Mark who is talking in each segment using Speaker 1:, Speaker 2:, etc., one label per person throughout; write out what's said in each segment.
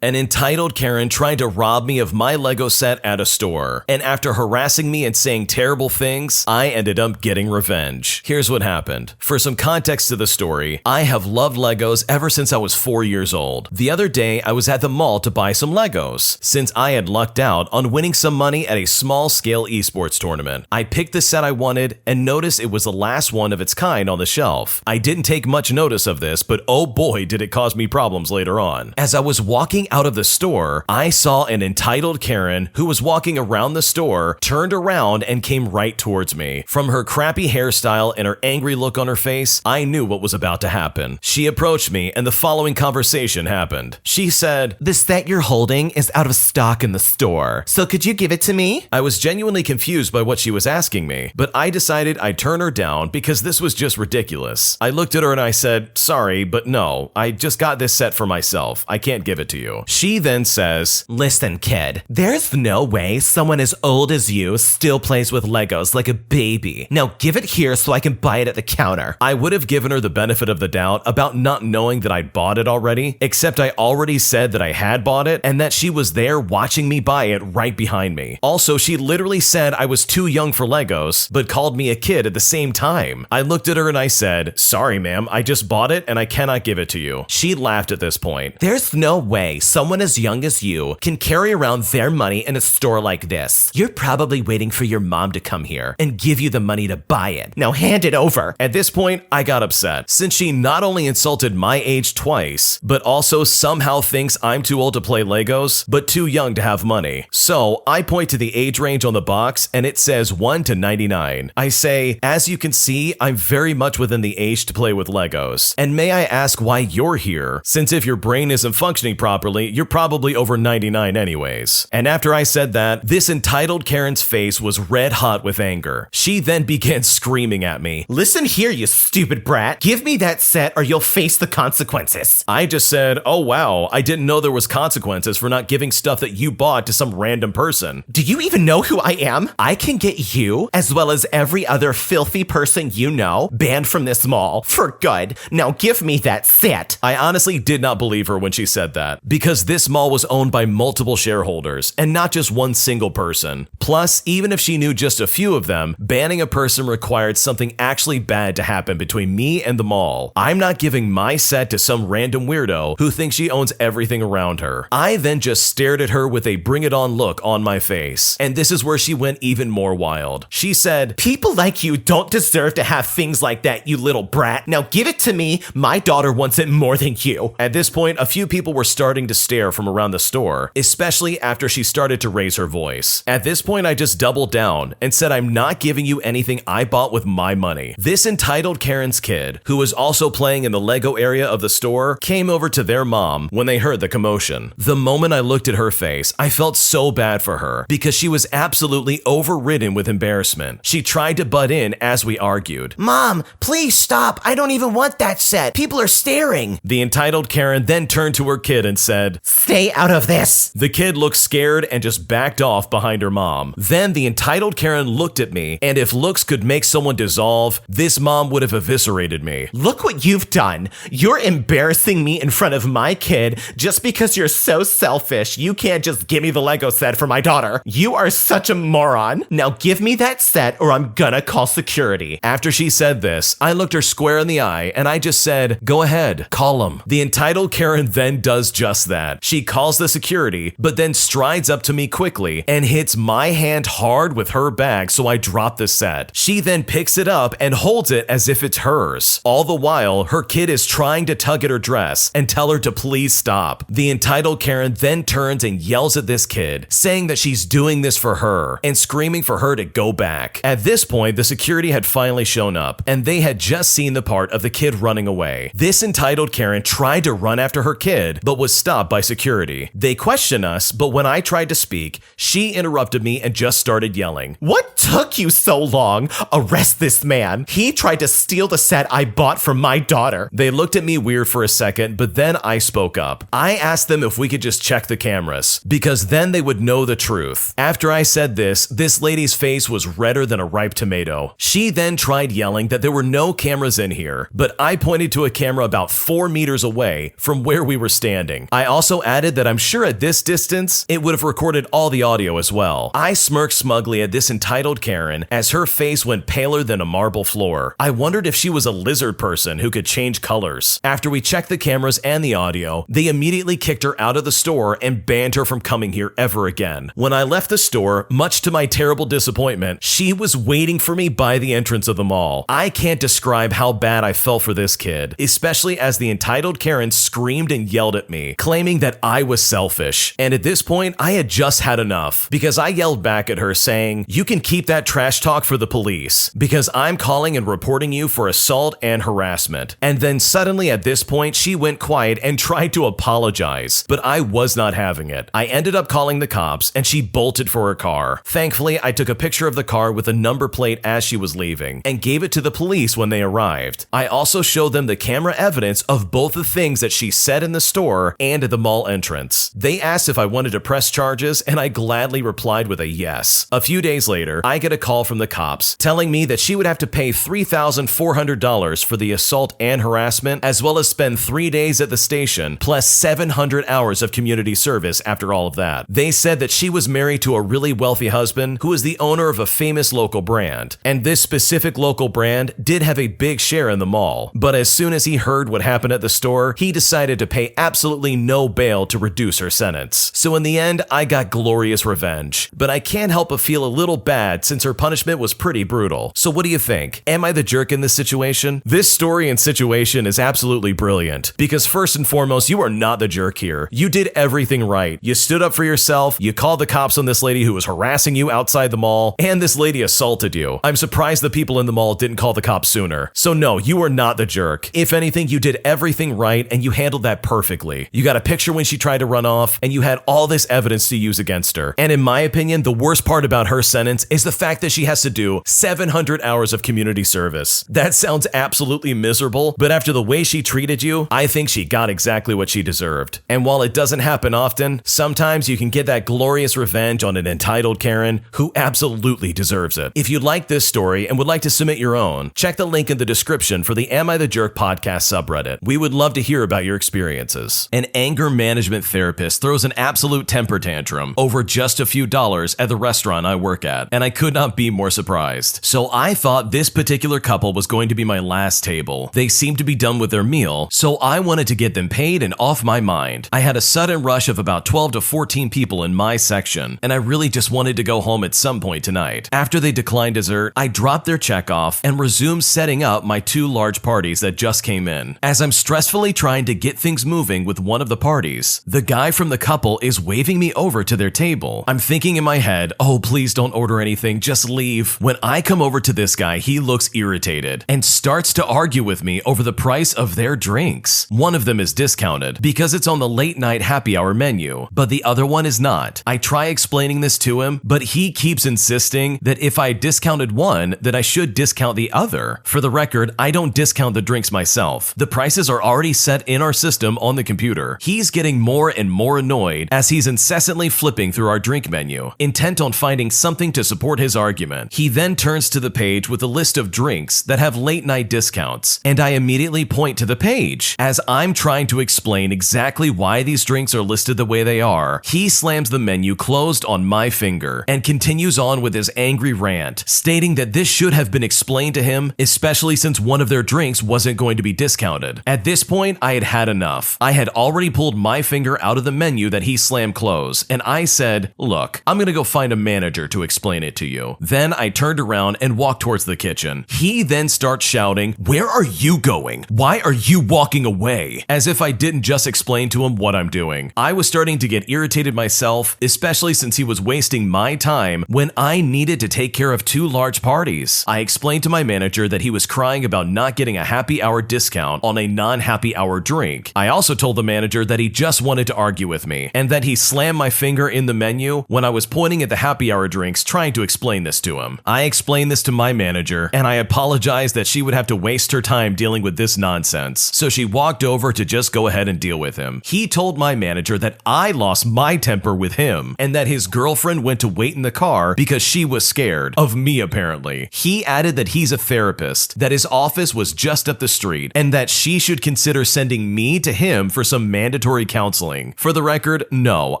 Speaker 1: An entitled Karen tried to rob me of my Lego set at a store, and after harassing me and saying terrible things, I ended up getting revenge. Here's what happened. For some context to the story, I have loved Legos ever since I was 4 years old. The other day, I was at the mall to buy some Legos, since I had lucked out on winning some money at a small-scale esports tournament. I picked the set I wanted and noticed it was the last one of its kind on the shelf. I didn't take much notice of this, but oh boy did it cause me problems later on. As I was walking out of the store, I saw an entitled Karen who was walking around the store, turned around and came right towards me. From her crappy hairstyle and her angry look on her face, I knew what was about to happen. She approached me and the following conversation happened. She said, "The set you're holding is out of stock in the store, so could you give it to me?" I was genuinely confused by what she was asking me, but I decided I'd turn her down because this was just ridiculous. I looked at her and I said, "Sorry, but no, I just got this set for myself. I can't give it to you." She then says, "Listen, kid, there's no way someone as old as you still plays with Legos like a baby. Now give it here so I can buy it at the counter." I would have given her the benefit of the doubt about not knowing that I'd bought it already, except I already said that I had bought it and that she was there watching me buy it right behind me. Also, she literally said I was too young for Legos, but called me a kid at the same time. I looked at her and I said, "Sorry, ma'am, I just bought it and I cannot give it to you." She laughed at this point. "There's no way someone as young as you can carry around their money in a store like this. You're probably waiting for your mom to come here and give you the money to buy it. Now hand it over." At this point, I got upset, since she not only insulted my age twice, but also somehow thinks I'm too old to play Legos, but too young to have money. So I point to the age range on the box and it says 1 to 99. I say, "As you can see, I'm very much within the age to play with Legos. And may I ask why you're here? Since if your brain isn't functioning properly, you're probably over 99 anyways." And after I said that, this entitled Karen's face was red hot with anger. She then began screaming at me, "Listen here, you stupid brat. Give me that set or you'll face the consequences." I just said, "Oh wow, I didn't know there was consequences for not giving stuff that you bought to some random person. Do you even know who I am? I can get you, as well as every other filthy person you know, banned from this mall for good. Now give me that set." I honestly did not believe her when she said that, because this mall was owned by multiple shareholders and not just one single person. Plus, even if she knew just a few of them, banning a person required something actually bad to happen between me and the mall. I'm not giving my set to some random weirdo who thinks she owns everything around her. I then just stared at her with a bring it on look on my face, and this is where she went even more wild. She said, "People like you don't deserve to have things like that, you little brat. Now give it to me. My daughter wants it more than you." At this point, a few people were starting to stare from around the store, especially after she started to raise her voice. At this point, I just doubled down and said, "I'm not giving you anything I bought with my money." This entitled Karen's kid, who was also playing in the Lego area of the store, came over to their mom when they heard the commotion. The moment I looked at her face, I felt so bad for her because she was absolutely overridden with embarrassment. She tried to butt in as we argued. "Mom, please stop. I don't even want that set. People are staring." The entitled Karen then turned to her kid and said, "Stay out of this." The kid looked scared and just backed off behind her mom. Then the entitled Karen looked at me, and if looks could make someone dissolve, this mom would have eviscerated me. "Look what you've done. You're embarrassing me in front of my kid just because you're so selfish. You can't just give me the Lego set for my daughter. You are such a moron. Now give me that set or I'm gonna call security." After she said this, I looked her square in the eye and I just said, "Go ahead, call him." The entitled Karen then does just that. She calls the security, but then strides up to me quickly and hits my hand hard with her bag, so I drop the set. She then picks it up and holds it as if it's hers. All the while, her kid is trying to tug at her dress and tell her to please stop. The entitled Karen then turns and yells at this kid, saying that she's doing this for her and screaming for her to go back. At this point, the security had finally shown up and they had just seen the part of the kid running away. This entitled Karen tried to run after her kid, but was stopped by security. They questioned us, but when I tried to speak, she interrupted me and just started yelling, "What took you so long? Arrest this man. He tried to steal the set I bought for my daughter." They looked at me weird for a second, but then I spoke up. I asked them if we could just check the cameras, because then they would know the truth. After I said this lady's face was redder than a ripe tomato. She then tried yelling that there were no cameras in here, but I pointed to a camera about 4 meters away from where we were standing. I also added that I'm sure at this distance, it would have recorded all the audio as well. I smirked smugly at this entitled Karen as her face went paler than a marble floor. I wondered if she was a lizard person who could change colors. After we checked the cameras and the audio, they immediately kicked her out of the store and banned her from coming here ever again. When I left the store, much to my terrible disappointment, she was waiting for me by the entrance of the mall. I can't describe how bad I felt for this kid, especially as the entitled Karen screamed and yelled at me, claiming that I was selfish. And at this point, I had just had enough because I yelled back at her saying, "You can keep that trash talk for the police because I'm calling and reporting you for assault and harassment." And then suddenly at this point, she went quiet and tried to apologize, but I was not having it. I ended up calling the cops and she bolted for her car. Thankfully, I took a picture of the car with a number plate as she was leaving and gave it to the police when they arrived. I also showed them the camera evidence of both the things that she said in the store and at the mall entrance. They asked if I wanted to press charges and I gladly replied with a yes. A few days later, I get a call from the cops telling me that she would have to pay $3,400 for the assault and harassment, as well as spend 3 days at the station, plus 700 hours of community service after all of that. They said that she was married to a really wealthy husband who is the owner of a famous local brand, and this specific local brand did have a big share in the mall. But as soon as he heard what happened at the store, he decided to pay absolutely no bail to reduce her sentence. So in the end, I got glorious revenge. But I can't help but feel a little bad since her punishment was pretty brutal. So what do you think? Am I the jerk in this situation? This story and situation is absolutely brilliant because first and foremost, you are not the jerk here. You did everything right. You stood up for yourself, you called the cops on this lady who was harassing you outside the mall, and this lady assaulted you. I'm surprised the people in the mall didn't call the cops sooner. So no, you are not the jerk. If anything, you did everything right and you handled that perfectly. You got a picture when she tried to run off and you had all this evidence to use against her. And in my opinion, the worst part about her sentence is the fact that she has to do 700 hours of community service. That sounds absolutely miserable, but after the way she treated you, I think she got exactly what she deserved. And while it doesn't happen often, sometimes you can get that glorious revenge on an entitled Karen who absolutely deserves it. If you like this story and would like to submit your own, check the link in the description for the Am I the Jerk podcast subreddit. We would love to hear about your experiences. An anger management therapist throws an absolute temper tantrum over just a few dollars at the restaurant I work at, and I could not be more surprised. So I thought this particular couple was going to be my last table. They seemed to be done with their meal, so I wanted to get them paid and off my mind. I had a sudden rush of about 12 to 14 people in my section, and I really just wanted to go home at some point tonight. After they declined dessert, I dropped their check off and resumed setting up my 2 large parties that just came in. As I'm stressfully trying to get things moving with one of the parties, the guy from the couple is waving me over to their table. I'm thinking in my head, oh, please don't order anything, just leave. When I come over to this guy, he looks irritated and starts to argue with me over the price of their drinks. One of them is discounted because it's on the late night happy hour menu, but the other one is not. I try explaining this to him, but he keeps insisting that if I discounted one, that I should discount the other. For the record, I don't discount the drinks myself. The prices are already set in our system on the computer. He's getting more and more annoyed as he's incessantly flipping through our drink menu, intent on finding something to support his argument. He then turns to the page with a list of drinks that have late night discounts, and I immediately point to the page. As I'm trying to explain exactly why these drinks are listed the way they are, he slams the menu closed on my finger and continues on with his angry rant, stating that this should have been explained to him, especially since one of their drinks wasn't going to be discounted. At this point, I had had enough. I had already pulled my finger out of the menu that he slammed closed, and I said, look, I'm gonna go find a manager to explain it to you. Then I turned around and walked towards the kitchen. He then starts shouting, where are you going? Why are you walking away? As if I didn't just explain to him what I'm doing. I was starting to get irritated myself, especially since he was wasting my time when I needed to take care of 2 large parties. I explained to my manager that he was crying about not getting a happy hour discount on a non-happy hour drink. I also told the manager that he just wanted to argue with me and that he slammed my finger in the menu when I was pointing at the happy hour drinks trying to explain this to him. I explained this to my manager and I apologized that she would have to waste her time dealing with this nonsense, so she walked over to just go ahead and deal with him. He told my manager that I lost my temper with him and that his girlfriend went to wait in the car because she was scared of me apparently. He added that he's a therapist, that his office was just up the street, and that she should consider sending me to him for some mandatory mandatory counseling. For the record, no,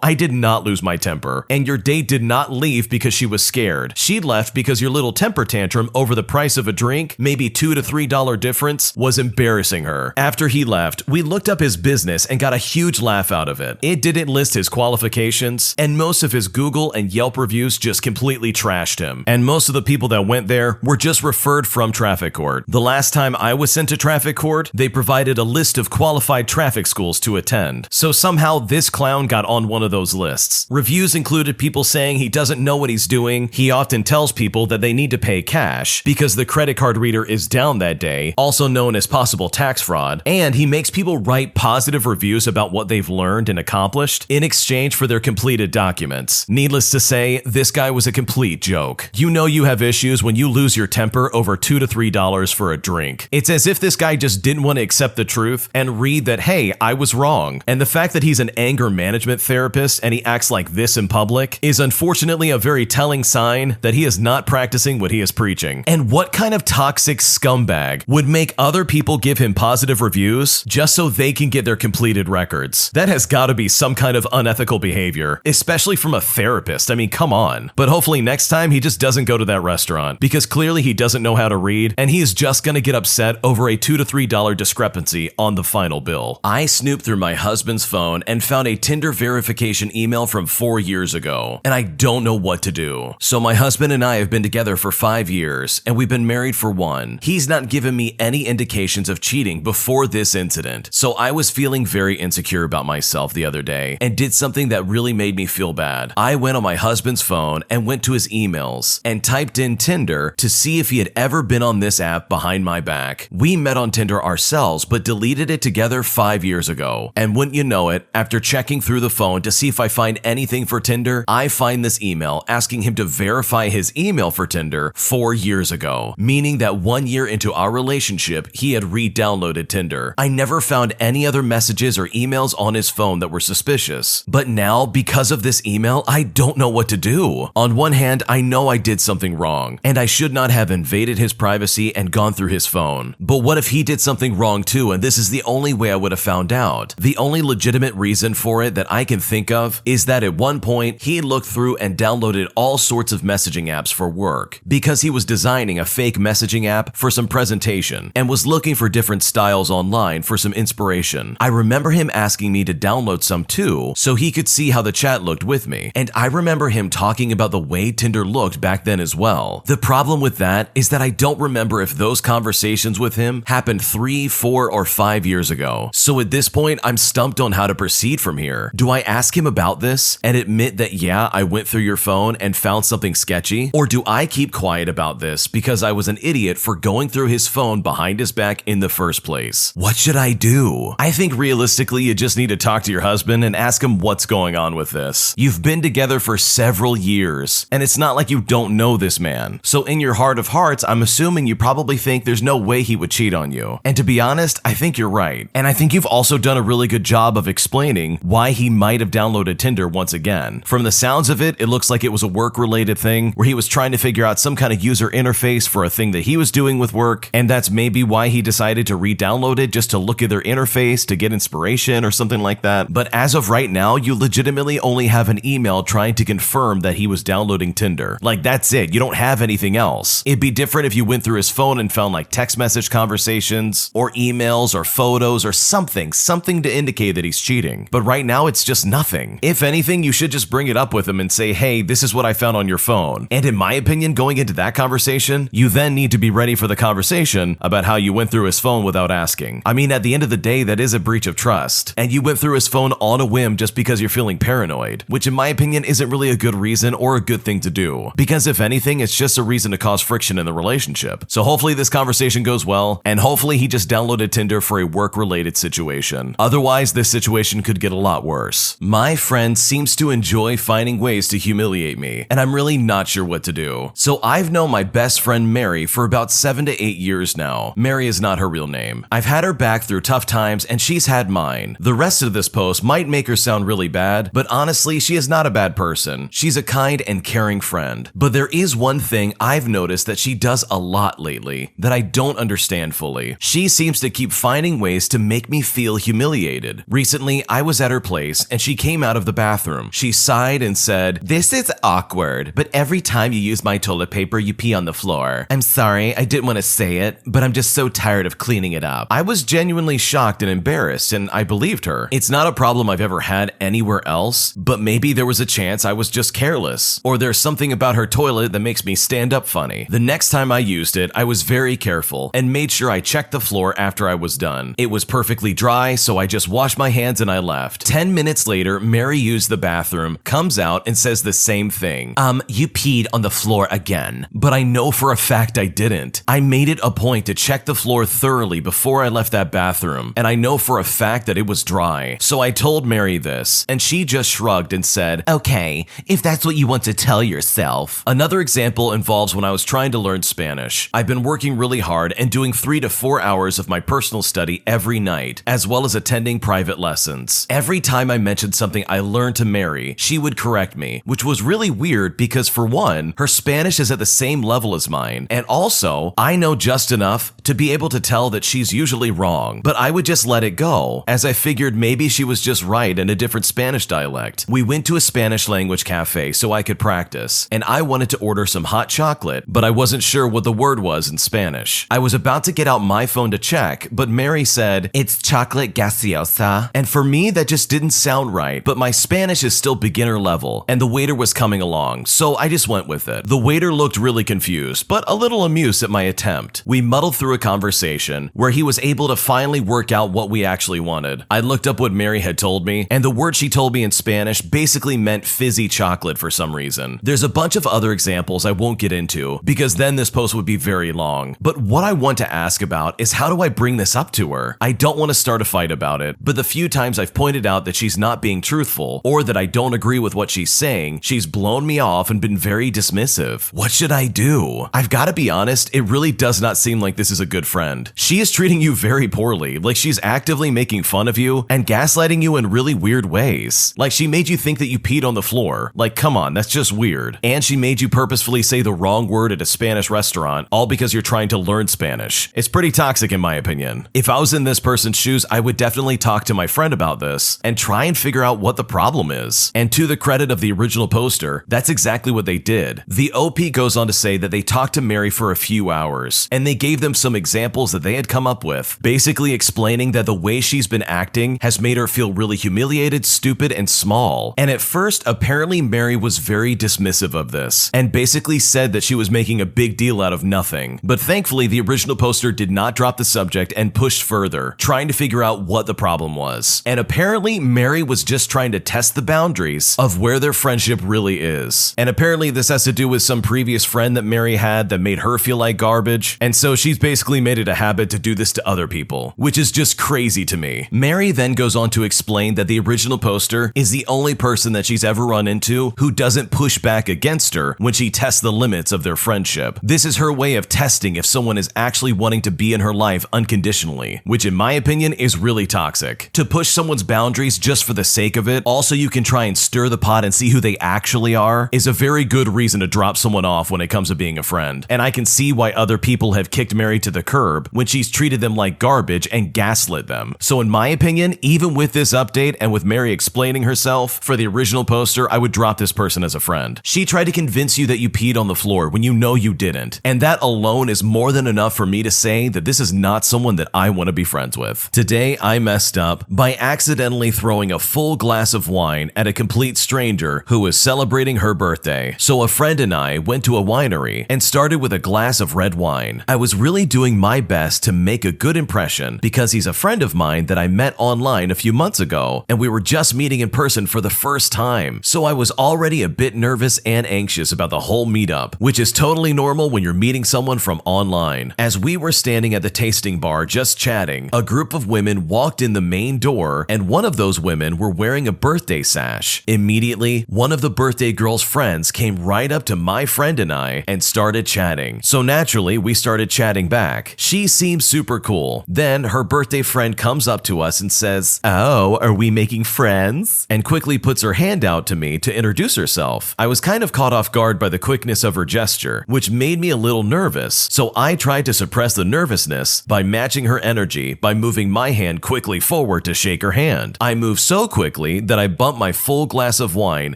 Speaker 1: I did not lose my temper. And your date did not leave because she was scared. She left because your little temper tantrum over the price of a drink, maybe $2 to $3 difference, was embarrassing her. After he left, we looked up his business and got a huge laugh out of it. It didn't list his qualifications, and most of his Google and Yelp reviews just completely trashed him. And most of the people that went there were just referred from traffic court. The last time I was sent to traffic court, they provided a list of qualified traffic schools to attend. So somehow this clown got on one of those lists. Reviews included people saying he doesn't know what he's doing, he often tells people that they need to pay cash because the credit card reader is down that day, also known as possible tax fraud, and he makes people write positive reviews about what they've learned and accomplished in exchange for their completed documents. Needless to say, this guy was a complete joke. You know you have issues when you lose your temper over $2 to $3 for a drink. It's as if this guy just didn't want to accept the truth and read that, hey, I was wrong. And the fact that he's an anger management therapist and he acts like this in public is unfortunately a very telling sign that he is not practicing what he is preaching. And what kind of toxic scumbag would make other people give him positive reviews just so they can get their completed records? That has got to be some kind of unethical behavior, especially from a therapist. I mean, come on. But hopefully next time he just doesn't go to that restaurant because clearly he doesn't know how to read and he is just going to get upset over a $2 to $3 discrepancy on the final bill. I snooped through my husband's phone and found a Tinder verification email from 4 years ago, and I don't know what to do. So my husband and I have been together for 5 years, and we've been married for 1. He's not given me any indications of cheating before this incident, so I was feeling very insecure about myself the other day and did something that really made me feel bad. I went on my husband's phone and went to his emails and typed in Tinder to see if he had ever been on this app behind my back. We met on Tinder ourselves, but deleted it together 5 years ago. And wouldn't you know it, after checking through the phone to see if I find anything for Tinder, I find this email asking him to verify his email for Tinder 4 years ago, meaning that 1 year into our relationship, he had re-downloaded Tinder. I never found any other messages or emails on his phone that were suspicious. But now, because of this email, I don't know what to do. On one hand, I know I did something wrong, and I should not have invaded his privacy and gone through his phone. But what if he did something wrong too, and this is the only way I would have found out? The only legitimate reason for it that I can think of is that at one point, he looked through and downloaded all sorts of messaging apps for work because he was designing a fake messaging app for some presentation and was looking for different styles online for some inspiration. I remember him asking me to download some too so he could see how the chat looked with me, and I remember him talking about the way Tinder looked back then as well. The problem with that is that I don't remember if those conversations with him happened 3, 4, or 5 years ago. So at this point, I'm stumped on how to proceed from here. Do I ask him about this and admit that, yeah, I went through your phone and found something sketchy? Or do I keep quiet about this because I was an idiot for going through his phone behind his back in the first place? What should I do? I think realistically, you just need to talk to your husband and ask him what's going on with this. You've been together for several years, and it's not like you don't know this man. So in your heart of hearts, I'm assuming you probably think there's no way he would cheat on you. And to be honest, I think you're right. And I think you've also done a really good job of explaining why he might have downloaded Tinder once again. From the sounds of it, it looks like it was a work-related thing where he was trying to figure out some kind of user interface for a thing that he was doing with work, and that's maybe why he decided to re-download it just to look at their interface to get inspiration or something like that. But as of right now, you legitimately only have an email trying to confirm that he was downloading Tinder. Like, that's it. You don't have anything else. It'd be different if you went through his phone and found like text message conversations or emails or photos or something to indicate that he's cheating. But right now, it's just nothing. If anything, you should just bring it up with him and say, hey, this is what I found on your phone. And in my opinion, going into that conversation, you then need to be ready for the conversation about how you went through his phone without asking. I mean, at the end of the day, that is a breach of trust. And you went through his phone on a whim just because you're feeling paranoid, which in my opinion isn't really a good reason or a good thing to do. Because if anything, it's just a reason to cause friction in the relationship. So hopefully this conversation goes well, and hopefully he just downloaded Tinder for a work-related situation. Otherwise, this situation could get a lot worse. My friend seems to enjoy finding ways to humiliate me, and I'm really not sure what to do. So I've known my best friend Mary for about 7 to 8 years now. Mary is not her real name. I've had her back through tough times, and she's had mine. The rest of this post might make her sound really bad, but honestly, she is not a bad person. She's a kind and caring friend. But there is one thing I've noticed that she does a lot lately that I don't understand fully. She seems to keep finding ways to make me feel humiliated. frustrated. Recently, I was at her place and she came out of the bathroom. She sighed and said, "This is awkward, but every time you use my toilet paper, you pee on the floor. I'm sorry, I didn't want to say it, but I'm just so tired of cleaning it up." I was genuinely shocked and embarrassed, and I believed her. It's not a problem I've ever had anywhere else, but maybe there was a chance I was just careless, or there's something about her toilet that makes me stand up funny. The next time I used it, I was very careful and made sure I checked the floor after I was done. It was perfectly dry, so I just washed my hands and I left. 10 minutes later, Mary used the bathroom, comes out and says the same thing. You peed on the floor again." But I know for a fact I didn't. I made it a point to check the floor thoroughly before I left that bathroom, and I know for a fact that it was dry. So I told Mary this, and she just shrugged and said, "Okay, if that's what you want to tell yourself." Another example involves when I was trying to learn Spanish. I've been working really hard and doing 3 to 4 hours of my personal study every night, as well as attending private lessons. Every time I mentioned something I learned to Mary, she would correct me, which was really weird because, for one, her Spanish is at the same level as mine, and also, I know just enough to be able to tell that she's usually wrong, but I would just let it go, as I figured maybe she was just right in a different Spanish dialect. We went to a Spanish language cafe so I could practice, and I wanted to order some hot chocolate, but I wasn't sure what the word was in Spanish. I was about to get out my phone to check, but Mary said, "It's chocolate gaseosa," and for me that just didn't sound right, but my Spanish is still beginner level, and the waiter was coming along, so I just went with it. The waiter looked really confused, but a little amused at my attempt. We muddled through a conversation where he was able to finally work out what we actually wanted. I looked up what Mary had told me, and the word she told me in Spanish basically meant fizzy chocolate for some reason. There's a bunch of other examples I won't get into, because then this post would be very long. But what I want to ask about is, how do I bring this up to her? I don't want to start a fight about it, but the few times I've pointed out that she's not being truthful, or that I don't agree with what she's saying, she's blown me off and been very dismissive. What should I do? I've got to be honest, it really does not seem like this is a good friend. She is treating you very poorly, like she's actively making fun of you and gaslighting you in really weird ways. Like she made you think that you peed on the floor. Like, come on, that's just weird. And she made you purposefully say the wrong word at a Spanish restaurant, all because you're trying to learn Spanish. It's pretty toxic in my opinion. If I was in this person's shoes, I would definitely talk to my friend about this and try and figure out what the problem is. And to the credit of the original poster, that's exactly what they did. The OP goes on to say that they talked to Mary for a few hours, and they gave them some examples that they had come up with, basically explaining that the way she's been acting has made her feel really humiliated, stupid, and small. And at first, apparently Mary was very dismissive of this, and basically said that she was making a big deal out of nothing. But thankfully, the original poster did not drop the subject and pushed further, trying to figure out what the problem was. And apparently, Mary was just trying to test the boundaries of where their friendship really is. And apparently, this has to do with some previous friend that Mary had that made her feel like garbage, and so she's basically made it a habit to do this to other people, which is just crazy to me. Mary then goes on to explain that the original poster is the only person that she's ever run into who doesn't push back against her when she tests the limits of their friendship. This is her way of testing if someone is actually wanting to be in her life unconditionally, which in my opinion is really toxic. To push someone's boundaries just for the sake of it, also you can try and stir the pot and see who they actually are, is a very good reason to drop someone off when it comes to being a friend. And I can see why other people have kicked Mary to the curb when she's treated them like garbage and gaslit them. So in my opinion, even with this update and with Mary explaining herself for the original poster, I would drop this person as a friend. She tried to convince you that you peed on the floor when you know you didn't. And that alone is more than enough for me to say that this is not someone that I want to be friends with. Today, I messed up by accidentally throwing a full glass of wine at a complete stranger who was celebrating her birthday. So a friend and I went to a winery and started with a glass of red wine. I was really doing my best to make a good impression because he's a friend of mine that I met online a few months ago, and we were just meeting in person for the first time. So I was already a bit nervous and anxious about the whole meetup, which is totally normal when you're meeting someone from online. As we were standing at the tasting bar just chatting, a group of women walked in the main door, and one of those women were wearing a birthday sash. Immediately, one of the birthday girl's friends came right up to my friend and I and started chatting. So naturally, we started chatting back. She seems super cool. Then her birthday friend comes up to us and says, "Oh, are we making friends?" and quickly puts her hand out to me to introduce herself. I was kind of caught off guard by the quickness of her gesture, which made me a little nervous. So I tried to suppress the nervousness by matching her energy by moving my hand quickly forward forward to shake her hand. I moved so quickly that I bumped my full glass of wine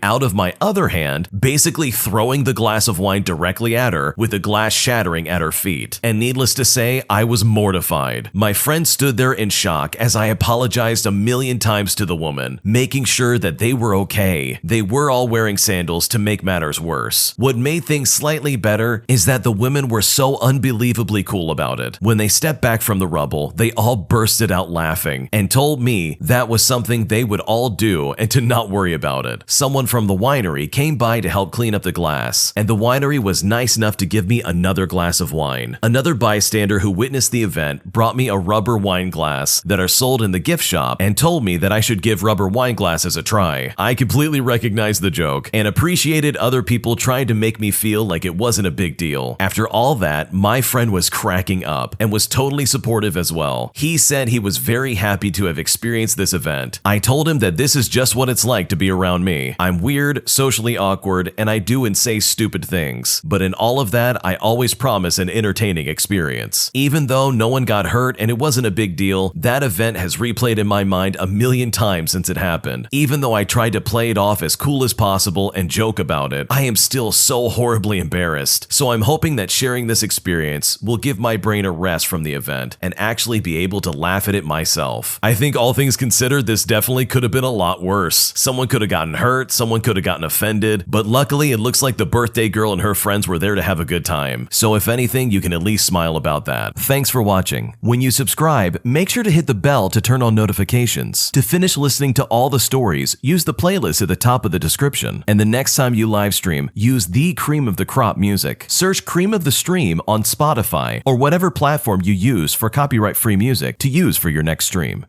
Speaker 1: out of my other hand, basically throwing the glass of wine directly at her, with the glass shattering at her feet. And needless to say, I was mortified. My friend stood there in shock as I apologized a million times to the woman, making sure that they were okay. They were all wearing sandals to make matters worse. What made things slightly better is that the women were so unbelievably cool about it. When they stepped back from the rubble, they all bursted out laughing and told me that was something they would all do and to not worry about it. Someone from the winery came by to help clean up the glass, and the winery was nice enough to give me another glass of wine. Another bystander who witnessed the event brought me a rubber wine glass that are sold in the gift shop and told me that I should give rubber wine glasses a try. I completely recognized the joke and appreciated other people trying to make me feel like it wasn't a big deal. After all that, my friend was cracking up and was totally supportive as well. He said he was very happy to have experienced this event. I told him that this is just what it's like to be around me. I'm weird, socially awkward, and I do and say stupid things. But in all of that, I always promise an entertaining experience. Even though no one got hurt and it wasn't a big deal, that event has replayed in my mind a million times since it happened. Even though I tried to play it off as cool as possible and joke about it, I am still so horribly embarrassed. So I'm hoping that sharing this experience will give my brain a rest from the event and actually be able to laugh at it myself. I think all things considered, this definitely could have been a lot worse. Someone could have gotten hurt, someone could have gotten offended, but luckily it looks like the birthday girl and her friends were there to have a good time. So if anything, you can at least smile about that. Thanks for watching. When you subscribe, make sure to hit the bell to turn on notifications. To finish listening to all the stories, use the playlist at the top of the description. And the next time you live stream, use the Cream of the Crop music. Search Cream of the Stream on Spotify or whatever platform you use for copyright-free music to use for your next stream.